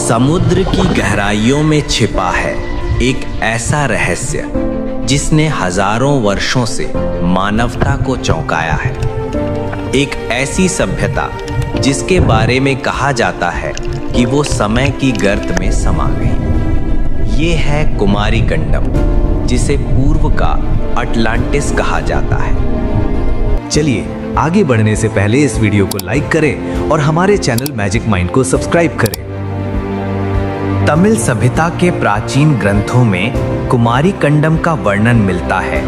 समुद्र की गहराइयों में छिपा है एक ऐसा रहस्य जिसने हजारों वर्षों से मानवता को चौंकाया है। एक ऐसी सभ्यता जिसके बारे में कहा जाता है कि वो समय की गर्त में समा गई। ये है कुमारी कंडम, जिसे पूर्व का अटलांटिस कहा जाता है। चलिए आगे बढ़ने से पहले इस वीडियो को लाइक करें और हमारे चैनल मैजिक माइंड को सब्सक्राइब करें। तमिल सभ्यता के प्राचीन ग्रंथों में कुमारी कंडम का वर्णन मिलता है।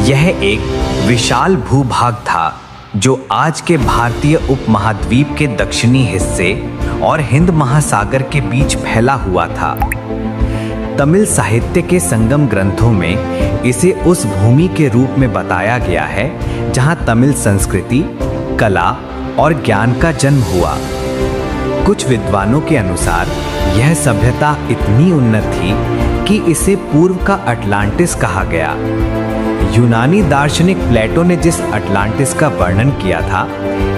यह एक विशाल भूभाग था जो आज के भारतीय उपमहाद्वीप के दक्षिणी हिस्से और हिंद महासागर के बीच फैला हुआ था। तमिल साहित्य के संगम ग्रंथों में इसे उस भूमि के रूप में बताया गया है जहां तमिल संस्कृति, कला और ज्ञान का जन्म हुआ। कुछ विद्वानों के अनुसार यह सभ्यता इतनी उन्नत थी कि इसे पूर्व का अटलांटिस कहा गया। यूनानी दार्शनिक प्लेटो ने जिस अटलांटिस का वर्णन किया था,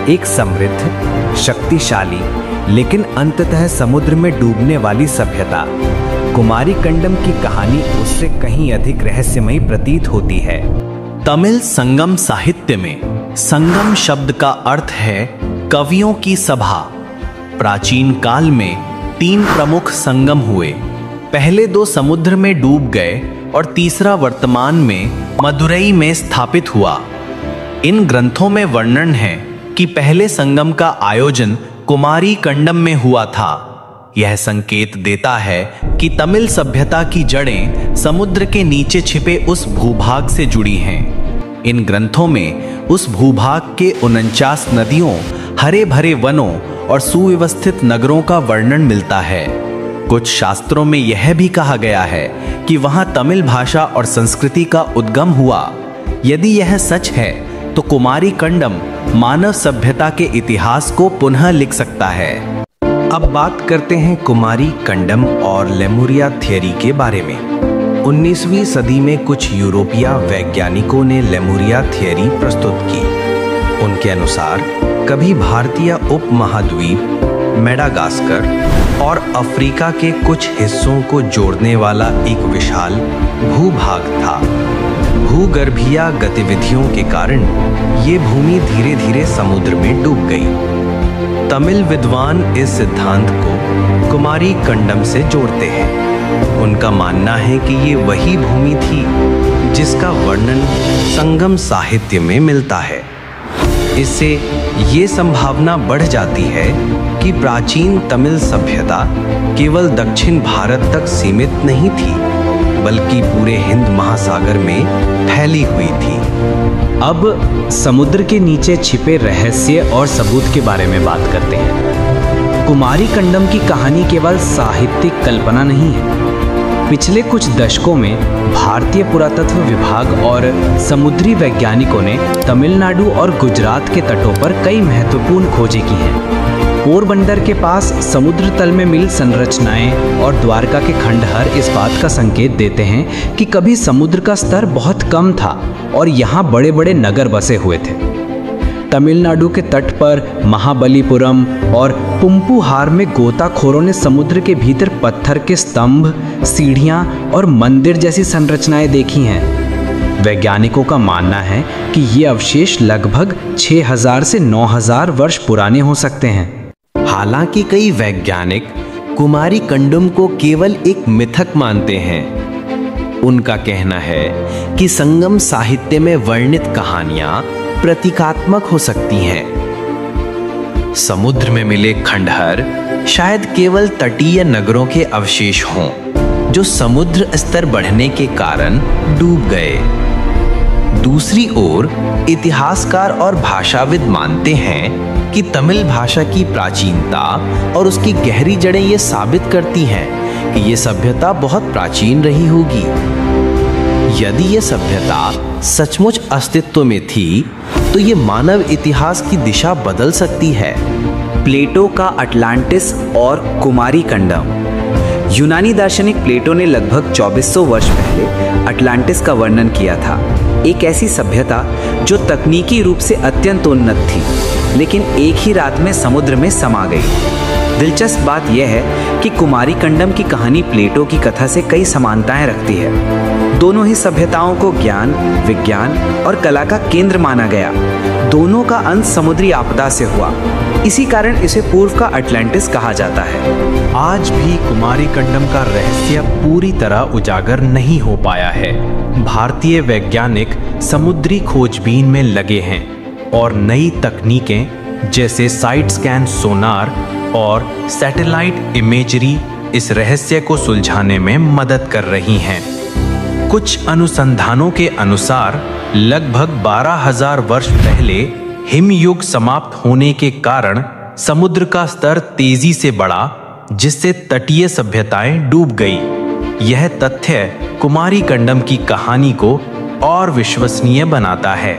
एक समृद्ध, शक्तिशाली लेकिन अंततः समुद्र में डूबने वाली सभ्यता, कुमारी कंडम की कहानी उससे कहीं अधिक रहस्यमयी प्रतीत होती है। तमिल संगम साहित्य में संगम शब्द का अर्थ है कवियों की सभा। प्राचीन काल में 3 प्रमुख संगम हुए। पहले 2 समुद्र में डूब गए और तीसरा वर्तमान में मदुरई में स्थापित हुआ। इन ग्रंथों में वर्णन है कि पहले संगम का आयोजन कुमारी कंडम में हुआ था। यह संकेत देता है कि तमिल सभ्यता की जड़ें समुद्र के नीचे छिपे उस भूभाग से जुड़ी हैं। इन ग्रंथों में उस भूभाग के 49 नदियों, हरे भरे वनों और सुव्यवस्थित नगरों का वर्णन मिलता है। कुछ शास्त्रों में यह भी कहा गया है कि वहां तमिल भाषा और संस्कृति का उद्गम हुआ। यदि यह सच है तो कुमारी कंडम मानव सभ्यता के इतिहास को पुनः लिख सकता है। अब बात करते हैं कुमारी कंडम और लेमुरिया थियरी के बारे में। 19वीं सदी में कुछ यूरोपीय वैज्ञानिकों ने लेमुरिया थियरी प्रस्तुत की। उनके अनुसार कभी भारतीय उपमहाद्वीप, मेडागास्कर और अफ्रीका के कुछ हिस्सों को जोड़ने वाला एक विशाल भूभाग था। भूगर्भीय गतिविधियों के कारण ये भूमि धीरे धीरे समुद्र में डूब गई। तमिल विद्वान इस सिद्धांत को कुमारी कंडम से जोड़ते हैं। उनका मानना है कि ये वही भूमि थी जिसका वर्णन संगम साहित्य में मिलता है। इससे ये संभावना बढ़ जाती है कि प्राचीन तमिल सभ्यता केवल दक्षिण भारत तक सीमित नहीं थी, बल्कि पूरे हिंद महासागर में फैली हुई थी। अब समुद्र के नीचे छिपे रहस्य और सबूत के बारे में बात करते हैं। कुमारी कंडम की कहानी केवल साहित्यिक कल्पना नहीं है। पिछले कुछ दशकों में भारतीय पुरातत्व विभाग और समुद्री वैज्ञानिकों ने तमिलनाडु और गुजरात के तटों पर कई महत्वपूर्ण खोजें की हैं। पोरबंदर के पास समुद्र तल में मिली संरचनाएं और द्वारका के खंडहर इस बात का संकेत देते हैं कि कभी समुद्र का स्तर बहुत कम था और यहाँ बड़े बड़े नगर बसे हुए थे। तमिलनाडु के तट पर महाबलीपुरम और पुम्पुहार में गोताखोरों ने समुद्र के भीतर पत्थर के स्तंभ, सीढ़ियां और मंदिर जैसी संरचनाएं देखी हैं। वैज्ञानिकों का मानना है कि ये अवशेष लगभग 6000 से 9000 वर्ष पुराने हो सकते हैं। हालांकि कई वैज्ञानिक कुमारी कंडम को केवल एक मिथक मानते हैं। उनका कहना है कि संगम साहित्य में वर्णित कहानियां प्रतीकात्मक हो सकती हैं। समुद्र में मिले खंडहर शायद केवल तटीय नगरों के अवशेष हों, जो समुद्र स्तर बढ़ने के कारण डूब गए। दूसरी ओर इतिहासकार और भाषाविद मानते हैं कि तमिल भाषा की प्राचीनता और उसकी गहरी जड़ें ये साबित करती हैं कि ये सभ्यता बहुत प्राचीन रही होगी। यदि ये सभ्यता सचमुच अस्तित्व में थी तो ये मानव इतिहास की दिशा बदल सकती है। प्लेटो का अटलांटिस और कुमारी कंडम। यूनानी दार्शनिक प्लेटो ने लगभग 2400 वर्ष पहले अटलांटिस का वर्णन किया था। एक ऐसी सभ्यता जो तकनीकी रूप से अत्यंत उन्नत थी, लेकिन एक ही रात में समुद्र में समा गई। दिलचस्प बात यह है कि कुमारी कंडम की कहानी प्लेटो की कथा से कई समानताएं रखती है। दोनों ही सभ्यताओं को ज्ञान, विज्ञान और कला का केंद्र माना गया। दोनों का अंत समुद्री आपदा से हुआ। इसी कारण इसे पूर्व का अटलांटिस कहा जाता है। आज भी कुमारी कंडम का रहस्य पूरी तरह उजागर नहीं हो पाया है। भारतीय वैज्ञानिक समुद्री खोजबीन में लगे हैं और नई तकनीकें जैसे साइड स्कैन सोनार और सैटेलाइट इमेजरी इस रहस्य को सुलझाने में मदद कर रही हैं। कुछ अनुसंधानों के अनुसार लगभग 12,000 वर्ष पहले हिमयुग समाप्त होने के कारण समुद्र का स्तर तेजी से बढ़ा, जिससे तटीय सभ्यताएं डूब गई। यह तथ्य कुमारी कंडम की कहानी को और विश्वसनीय बनाता है।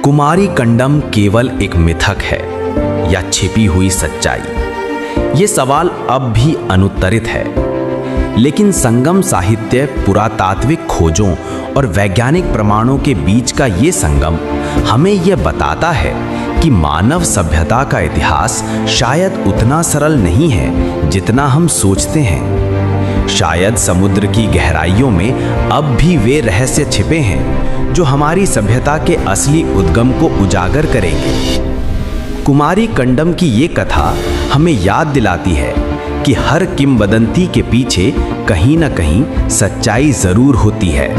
कुमारी कंडम केवल एक मिथक है या छिपी हुई सच्चाई? ये सवाल अब भी अनुत्तरित है, लेकिन संगम साहित्य, पुरातात्विक खोजों और वैज्ञानिक प्रमाणों के बीच का ये संगम हमें यह बताता है कि मानव सभ्यता का इतिहास शायद उतना सरल नहीं है जितना हम सोचते हैं। शायद समुद्र की गहराइयों में अब भी वे रहस्य छिपे हैं जो हमारी सभ्यता के असली उद्गम को उजागर करेंगे। कुमारी कंडम की ये कथा हमें याद दिलाती है कि हर किंवदंती के पीछे कहीं न कहीं सच्चाई जरूर होती है।